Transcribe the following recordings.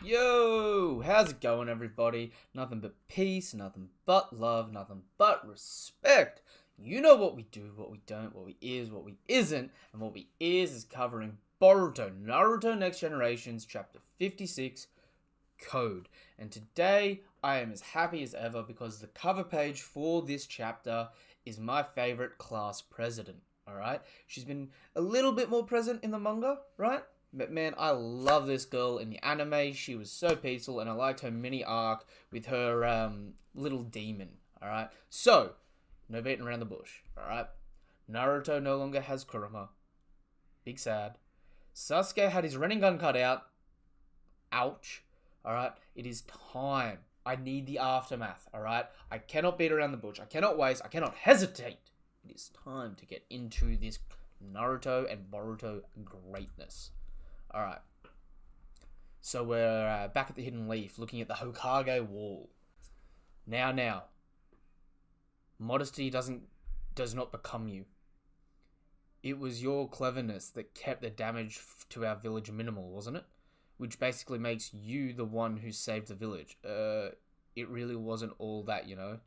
Yo, how's it going, everybody? Nothing but peace, nothing but love, nothing but respect. You know what we do, what we don't, what we is, what we isn't, and what we is covering Boruto, Naruto Next Generations, Chapter 56, Code. And today, I am as happy as ever because the cover page for this chapter is my favorite class president, alright? She's been a little bit more present in the manga, right? But man, I love this girl in the anime. She was so peaceful, and I liked her mini arc with her little demon. Alright? So, no beating around the bush. Alright? Naruto no longer has Kurama. Big sad. Sasuke had his Rinnegan cut out. Ouch. Alright? It is time. I need the aftermath. Alright? I cannot beat around the bush. I cannot waste. I cannot hesitate. It is time to get into this Naruto and Boruto greatness. Alright, so we're back at the Hidden Leaf, looking at the Hokage wall. Now, modesty does not become you. It was your cleverness that kept the damage to our village minimal, wasn't it? Which basically makes you the one who saved the village. It really wasn't all that, you know.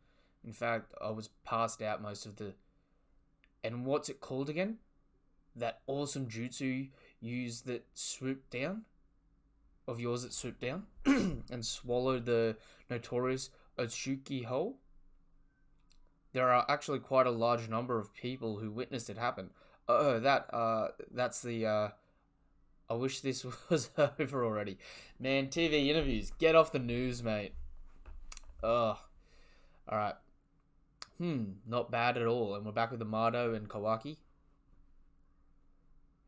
In fact, I was passed out most of the... And what's it called again? That awesome jutsu used that swooped down? Of yours that swooped down? And swallowed the notorious Otsuki whole? There are actually quite a large number of people who witnessed it happen. That's the, I wish this was over already. Man, TV interviews. Get off the news, mate. Ugh. Alright. Not bad at all. And we're back with Amado and Kawaki.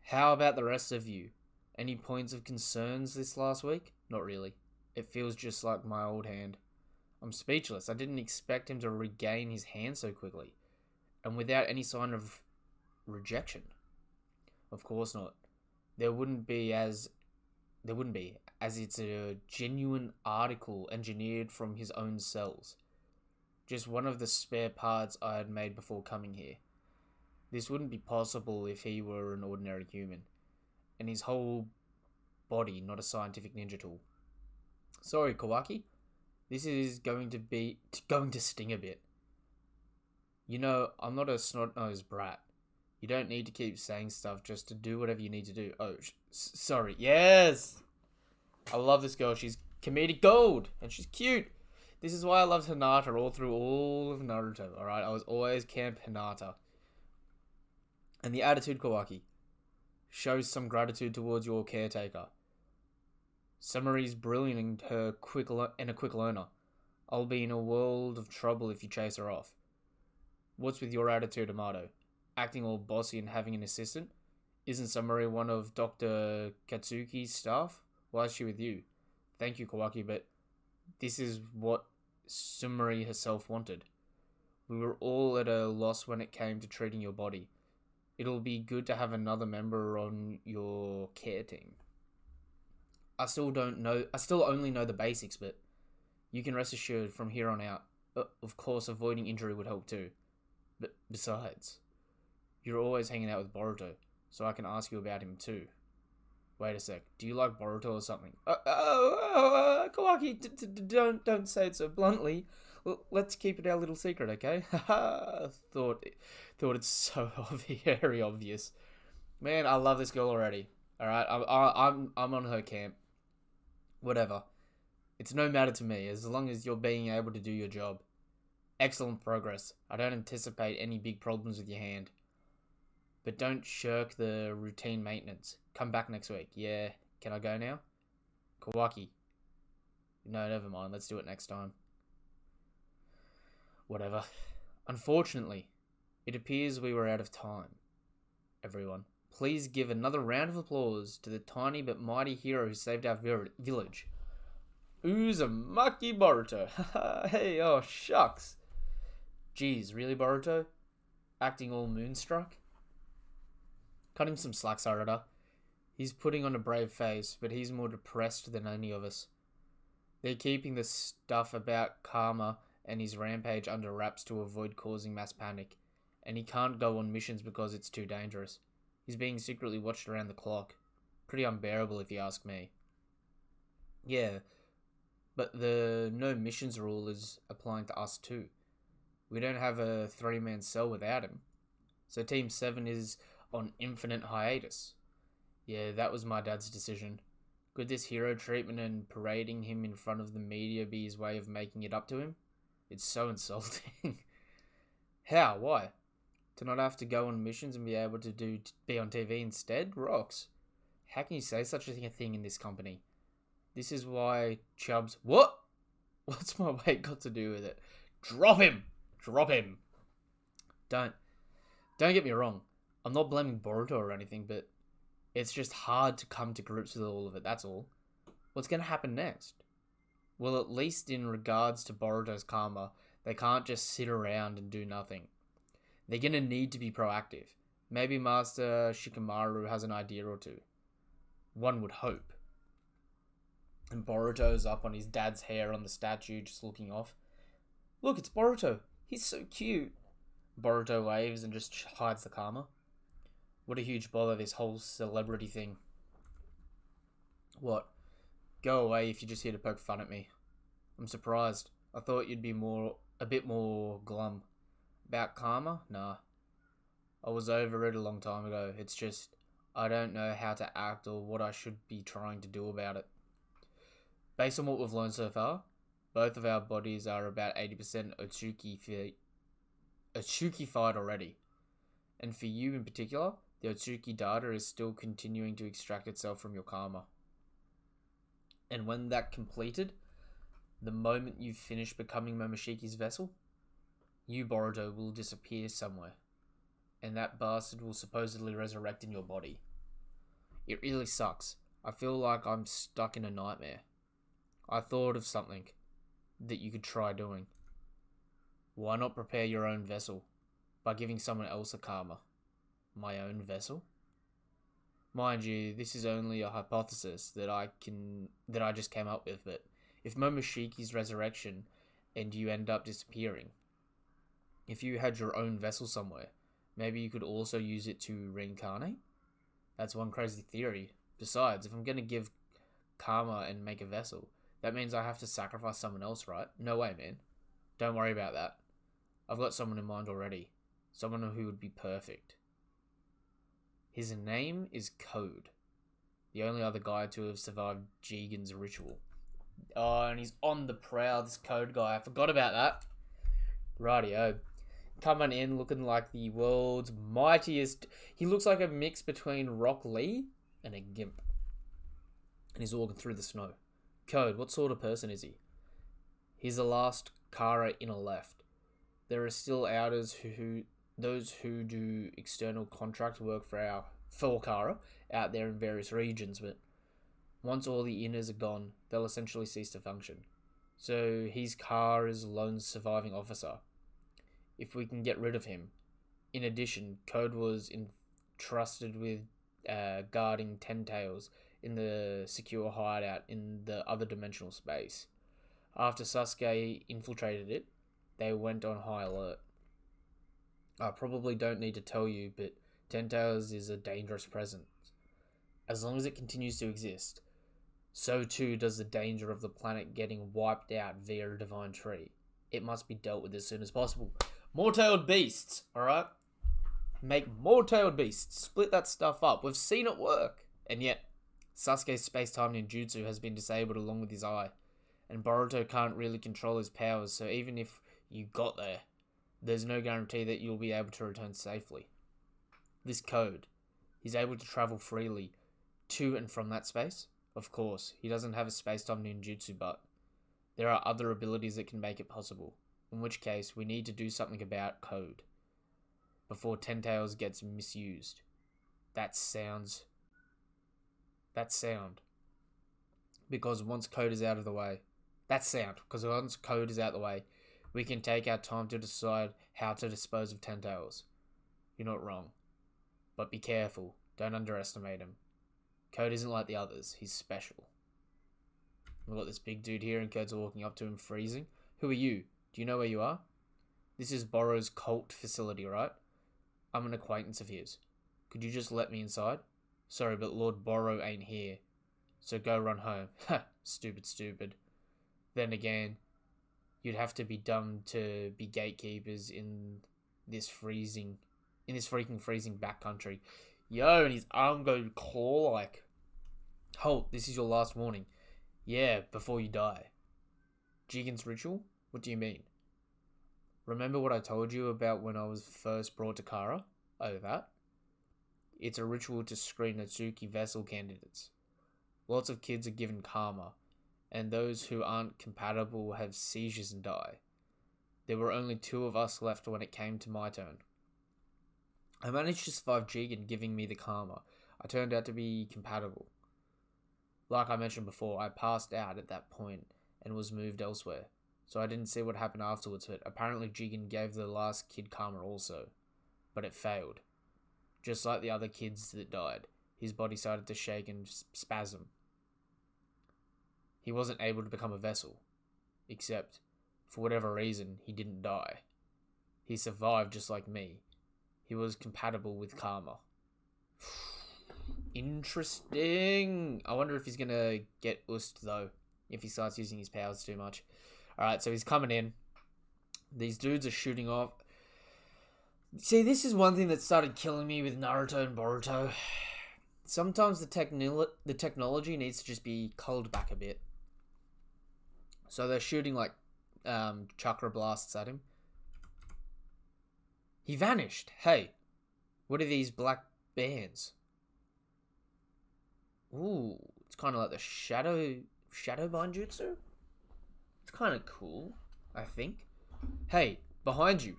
How about the rest of you? Any points of concerns this last week? Not really. It feels just like my old hand. I'm speechless. I didn't expect him to regain his hand so quickly. And without any sign of rejection. Of course not. There wouldn't be, as it's a genuine article engineered from his own cells. Just one of the spare parts I had made before coming here. This wouldn't be possible if he were an ordinary human, and his whole body not a scientific ninja tool. Sorry, Kawaki. This is going to sting a bit. You know, I'm not a snot-nosed brat. You don't need to keep saying stuff just to do whatever you need to do. Oh, sorry. Yes! I love this girl. She's comedic gold, and she's cute. This is why I loved Hinata all through all of Naruto, alright? I was always Camp Hinata. And the attitude, Kawaki, shows some gratitude towards your caretaker. Summary's brilliant and a quick learner. I'll be in a world of trouble if you chase her off. What's with your attitude, Amado? Acting all bossy and having an assistant? Isn't Summary one of Dr. Katsuki's staff? Why is she with you? Thank you, Kawaki, but this is what Summary herself wanted. We were all at a loss when it came to treating your body. It'll be good to have another member on your care team. I still only know the basics, but you can rest assured from here on out. Of course, avoiding injury would help too. But besides, you're always hanging out with Boruto, so I can ask you about him too. Wait a sec, do you like Boruto or something? Kawaki, don't say it so bluntly. Let's keep it our little secret, okay? Thought it's so very obvious. Man, I love this girl already. Alright, I'm on her camp. Whatever. It's no matter to me, as long as you're being able to do your job. Excellent progress. I don't anticipate any big problems with your hand. But don't shirk the routine maintenance. Come back next week. Yeah, can I go now? Kawaki. No, never mind. Let's do it next time. Whatever. Unfortunately, it appears we were out of time. Everyone, please give another round of applause to the tiny but mighty hero who saved our village. Uzumaki Boruto. Hey, oh shucks. Jeez, really, Boruto? Acting all moonstruck? Cut him some slack, Sarada. He's putting on a brave face, but he's more depressed than any of us. They're keeping the stuff about karma and his rampage under wraps to avoid causing mass panic, and he can't go on missions because it's too dangerous. He's being secretly watched around the clock. Pretty unbearable if you ask me. Yeah, but the no missions rule is applying to us too. We don't have a three-man cell without him. So Team 7 is on infinite hiatus. Yeah, that was my dad's decision. Could this hero treatment and parading him in front of the media be his way of making it up to him? It's so insulting. How? Why? To not have to go on missions and be able to be on TV instead? Rocks. How can you say such a thing in this company? This is why Chubbs... What? What's my weight got to do with it? Drop him! Drop him! Don't get me wrong. I'm not blaming Boruto or anything, but it's just hard to come to grips with all of it, that's all. What's going to happen next? Well, at least in regards to Boruto's karma, they can't just sit around and do nothing. They're going to need to be proactive. Maybe Master Shikamaru has an idea or two. One would hope. And Boruto's up on his dad's hair on the statue, just looking off. Look, it's Boruto. He's so cute. Boruto waves and just hides the karma. What a huge bother, this whole celebrity thing. What? Go away if you're just here to poke fun at me. I'm surprised. I thought you'd be a bit more glum. About karma? Nah. I was over it a long time ago. It's just, I don't know how to act or what I should be trying to do about it. Based on what we've learned so far, both of our bodies are about 80% Otsuki-fied already. And for you in particular, the Otsuki data is still continuing to extract itself from your karma. And when that completed, the moment you finish becoming Momoshiki's vessel, you, Boruto, will disappear somewhere. And that bastard will supposedly resurrect in your body. It really sucks. I feel like I'm stuck in a nightmare. I thought of something that you could try doing. Why not prepare your own vessel by giving someone else a karma? My own vessel? Mind you, this is only a hypothesis that I just came up with, but if Momoshiki's resurrection and you end up disappearing, if you had your own vessel somewhere, maybe you could also use it to reincarnate? That's one crazy theory. Besides, if I'm going to give karma and make a vessel, that means I have to sacrifice someone else, right? No way, man. Don't worry about that. I've got someone in mind already. Someone who would be perfect. His name is Code. The only other guy to have survived Jigen's ritual. Oh, and he's on the prowl, this Code guy. I forgot about that. Rightio. Coming in looking like the world's mightiest... He looks like a mix between Rock Lee and a Gimp. And he's walking through the snow. Code, what sort of person is he? He's the last Kara inner left. There are still outers those who do external contract work for Kara out there in various regions, but once all the inners are gone, they'll essentially cease to function. So he's Kara's lone surviving officer. If we can get rid of him. In addition, Code was entrusted with guarding Ten Tails in the secure hideout in the other dimensional space. After Sasuke infiltrated it, they went on high alert. I probably don't need to tell you, but Ten Tails is a dangerous presence. As long as it continues to exist, so too does the danger of the planet getting wiped out via a divine tree. It must be dealt with as soon as possible. More-tailed beasts, alright? Make more-tailed beasts. Split that stuff up. We've seen it work. And yet, Sasuke's space-time ninjutsu has been disabled along with his eye. And Boruto can't really control his powers, so even if you got there, there's no guarantee that you'll be able to return safely. This Code, he's able to travel freely to and from that space. Of course, he doesn't have a space-time ninjutsu, but there are other abilities that can make it possible. In which case, we need to do something about Code before Ten Tails gets misused. That sound. Because once Code is out of the way, we can take our time to decide how to dispose of Ten Tails. You're not wrong. But be careful. Don't underestimate him. Code isn't like the others. He's special. We've got this big dude here and Code's walking up to him freezing. Who are you? Do you know where you are? This is Boro's cult facility, right? I'm an acquaintance of his. Could you just let me inside? Sorry, but Lord Boro ain't here. So go run home. Ha, stupid, stupid. Then again, you'd have to be dumb to be gatekeepers in this freaking freezing backcountry. Yo, and his arm go claw like, halt, this is your last warning. Yeah, before you die. Jigen's ritual? What do you mean? Remember what I told you about when I was first brought to Kara? Oh, that? It's a ritual to screen Natsuki vessel candidates. Lots of kids are given karma, and those who aren't compatible have seizures and die. There were only 2 of us left when it came to my turn. I managed to survive Jigen giving me the karma. I turned out to be compatible. Like I mentioned before, I passed out at that point and was moved elsewhere, so I didn't see what happened afterwards, but apparently Jigen gave the last kid karma also. But it failed. Just like the other kids that died, his body started to shake and spasm. He wasn't able to become a vessel, except, for whatever reason, he didn't die. He survived just like me. He was compatible with karma. Interesting. I wonder if he's gonna get used though, if he starts using his powers too much. Alright, so he's coming in. These dudes are shooting off. See, this is one thing that started killing me with Naruto and Boruto. Sometimes the technology needs to just be culled back a bit. So they're shooting like chakra blasts at him. He vanished. Hey, what are these black bands? Ooh, it's kind of like the shadow bind jutsu. It's kind of cool, I think. Hey, behind you.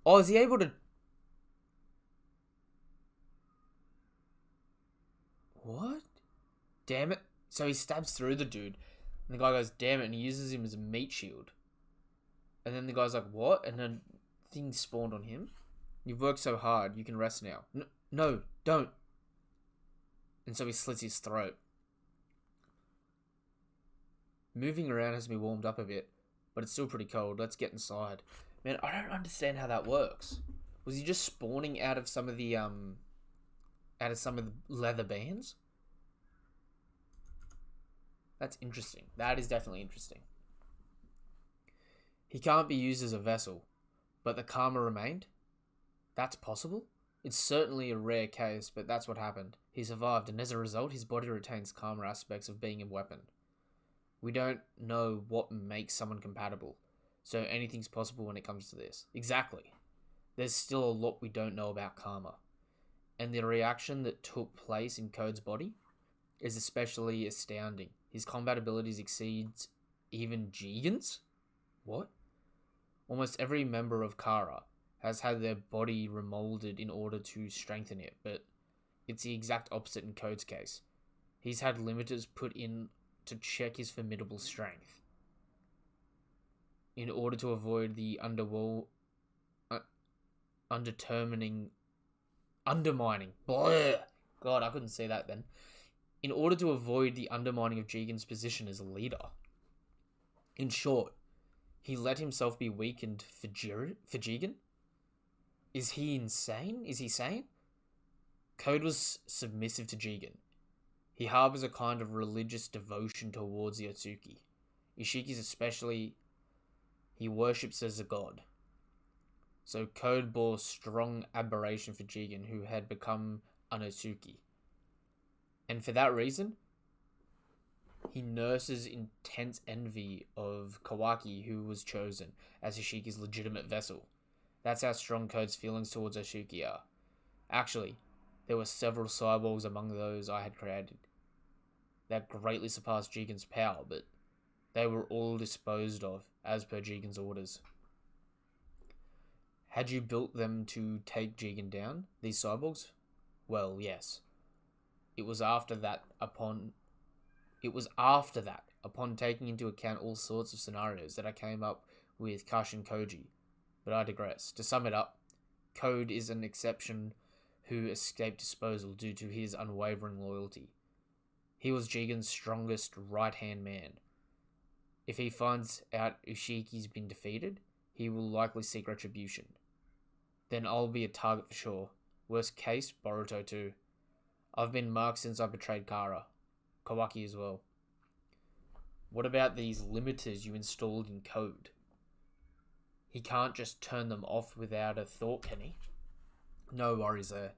Oh, is he able to... What? Damn it. So he stabs through the dude. And the guy goes, damn it, and he uses him as a meat shield. And then the guy's like, what? And then things spawned on him. You've worked so hard, you can rest now. No, don't. And so he slits his throat. Moving around has me warmed up a bit, but it's still pretty cold. Let's get inside. Man, I don't understand how that works. Was he just spawning out of some of the leather bands? That's interesting. That is definitely interesting. He can't be used as a vessel, but the karma remained? That's possible? It's certainly a rare case, but that's what happened. He survived, and as a result, his body retains karma aspects of being a weapon. We don't know what makes someone compatible, so anything's possible when it comes to this. Exactly. There's still a lot we don't know about karma. And the reaction that took place in Code's body is especially astounding. His combat abilities exceeds even Jigen's? What? Almost every member of Kara has had their body remolded in order to strengthen it, but it's the exact opposite in Code's case. He's had limiters put in to check his formidable strength in order to avoid the undermining. Blah. God, I couldn't say that then. In order to avoid the undermining of Jigen's position as a leader. In short, he let himself be weakened for Jigen? Is he insane? Is he sane? Code was submissive to Jigen. He harbors a kind of religious devotion towards the Otsuki. Ishiki's especially, he worships as a god. So Code bore strong admiration for Jigen, who had become an Otsuki. And for that reason, he nurses intense envy of Kawaki, who was chosen as Ishiki's legitimate vessel. That's how strong Code's feelings towards Isshiki are. Actually, there were several cyborgs among those I had created that greatly surpassed Jigen's power, but they were all disposed of as per Jigen's orders. Had you built them to take Jigen down, these cyborgs? Well, yes. It was after that, upon taking into account all sorts of scenarios, that I came up with Kashin Koji. But I digress. To sum it up, Code is an exception who escaped disposal due to his unwavering loyalty. He was Jigen's strongest right-hand man. If he finds out Ishiki's been defeated, he will likely seek retribution. Then I'll be a target for sure. Worst case, Boruto too. I've been marked since I betrayed Kara. Kawaki as well. What about these limiters you installed in code? He can't just turn them off without a thought, can he? No worries there.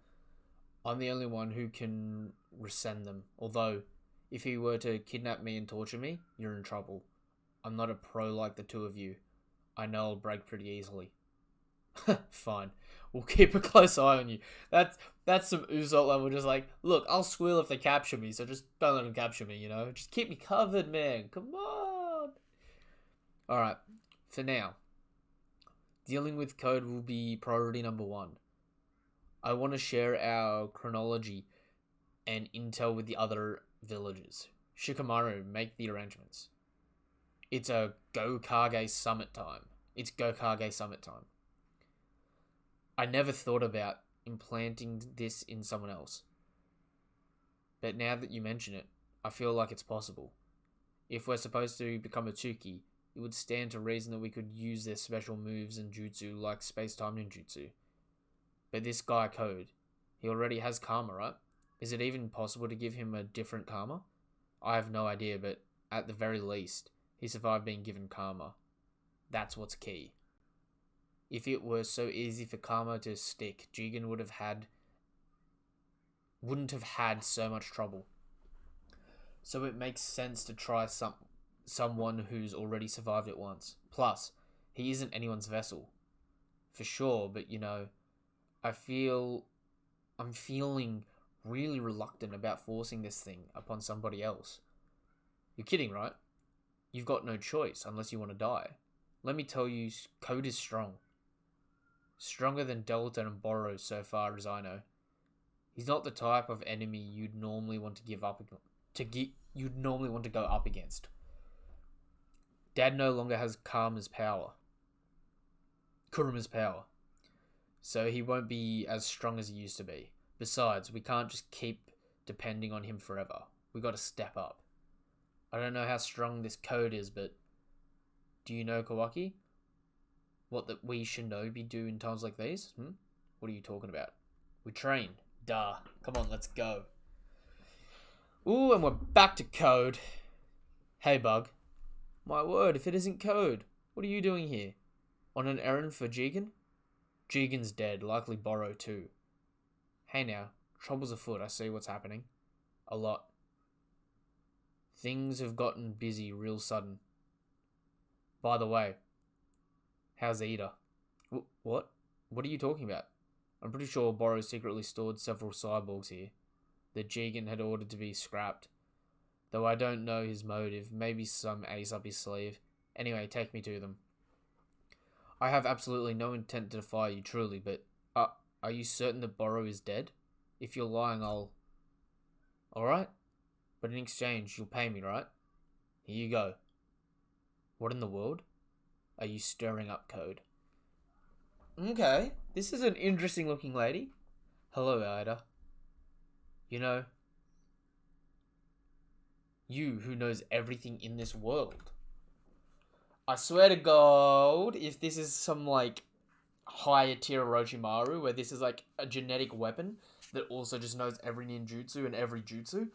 I'm the only one who can resend them. Although, if he were to kidnap me and torture me, you're in trouble. I'm not a pro like the two of you. I know I'll break pretty easily. Fine. We'll keep a close eye on you. That's some Usopp level, just like, look, I'll squeal if they capture me, so just don't let them capture me, you know? Just keep me covered, man. Come on. Alright, for now, dealing with code will be priority number 1. I want to share our chronology and intel with the other villagers. Shikamaru, make the arrangements. It's a Gokage summit time. I never thought about implanting this in someone else. But now that you mention it, I feel like it's possible. If we're supposed to become a Tsuki, it would stand to reason that we could use their special moves and jutsu like space-time ninjutsu. But this guy Code, he already has karma, right? Is it even possible to give him a different karma? I have no idea, but at the very least, he survived being given karma. That's what's key. If it were so easy for karma to stick, Jigen wouldn't have had so much trouble. So it makes sense to try someone who's already survived it once. Plus, he isn't anyone's vessel. For sure, but you know, I'm feeling really reluctant about forcing this thing upon somebody else. You're kidding, right? You've got no choice unless you want to die. Let me tell you, Code is strong. Stronger than Delta and Boruto so far as I know. He's not the type of enemy you'd normally want to go up against. Dad no longer has Kuruma's power. So he won't be as strong as he used to be. Besides, we can't just keep depending on him forever. We got to step up. I don't know how strong this Code is, but do you know, Kawaki? What that we shinobi do in times like these? What are you talking about? We train. Duh. Come on, let's go. Ooh, and we're back to Code. Hey, Bug. My word, if it isn't Code, what are you doing here? On an errand for Jigen? Jigen's dead, likely Boruto too. Hey now, trouble's afoot, I see what's happening. A lot. Things have gotten busy real sudden. By the way, how's Ida? What? What are you talking about? I'm pretty sure Boruto secretly stored several cyborgs here that Jigen had ordered to be scrapped. Though I don't know his motive, maybe some ace up his sleeve. Anyway, take me to them. I have absolutely no intent to defy you, truly, but are you certain that Boruto is dead? If you're lying, I'll... Alright? But in exchange, you'll pay me, right? Here you go. What in the world? Are you stirring up Code? Okay, this is an interesting looking lady. Hello, Ida. You know, you who knows everything in this world. I swear to God, if this is some like higher tier Orochimaru, where this is like a genetic weapon that also just knows every ninjutsu and every jutsu,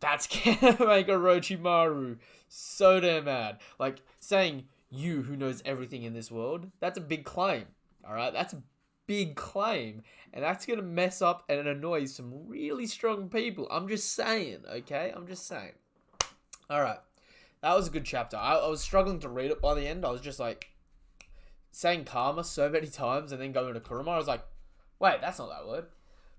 that's gonna make Orochimaru so damn mad. Like, saying you who knows everything in this world, that's a big claim. Alright, that's a big claim. And that's gonna mess up and annoy some really strong people. I'm just saying, okay? I'm just saying. Alright. That was a good chapter. I was struggling to read it by the end. I was just like, saying karma so many times and then going to Kuruma. I was like, wait, that's not that word.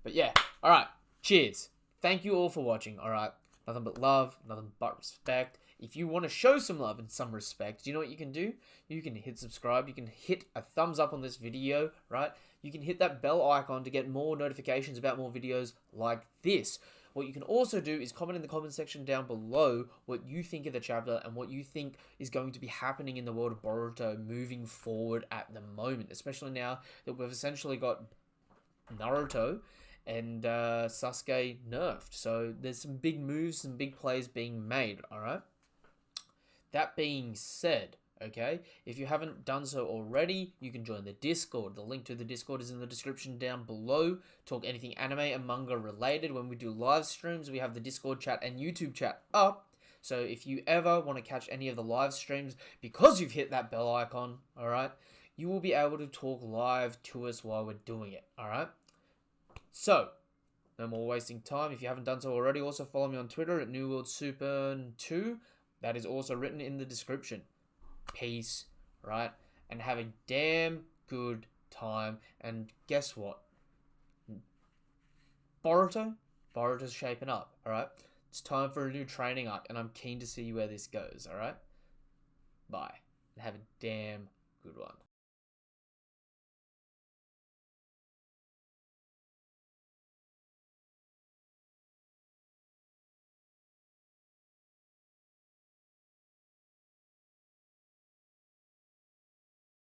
But yeah, alright. Cheers. Thank you all for watching, alright? Nothing but love, nothing but respect. If you want to show some love and some respect, do you know what you can do? You can hit subscribe. You can hit a thumbs up on this video, right? You can hit that bell icon to get more notifications about more videos like this. What you can also do is comment in the comment section down below what you think of the chapter and what you think is going to be happening in the world of Boruto moving forward at the moment. Especially now that we've essentially got Naruto and Sasuke nerfed. So there's some big moves, some big plays being made, alright? That being said, Okay, if you haven't done so already, you can join the Discord. The link to the Discord is in the description down below. Talk anything anime and manga related. When we do live streams, we have the Discord chat and YouTube chat up. So if you ever want to catch any of the live streams, because you've hit that bell icon, alright, you will be able to talk live to us while we're doing it, alright? So, no more wasting time. If you haven't done so already, also follow me on Twitter at NewWorldSuper2. That is also written in the description. Peace, right? And have a damn good time. And guess what? Boruto's shaping up, alright? It's time for a new training arc, and I'm keen to see where this goes, alright? Bye. And have a damn good one.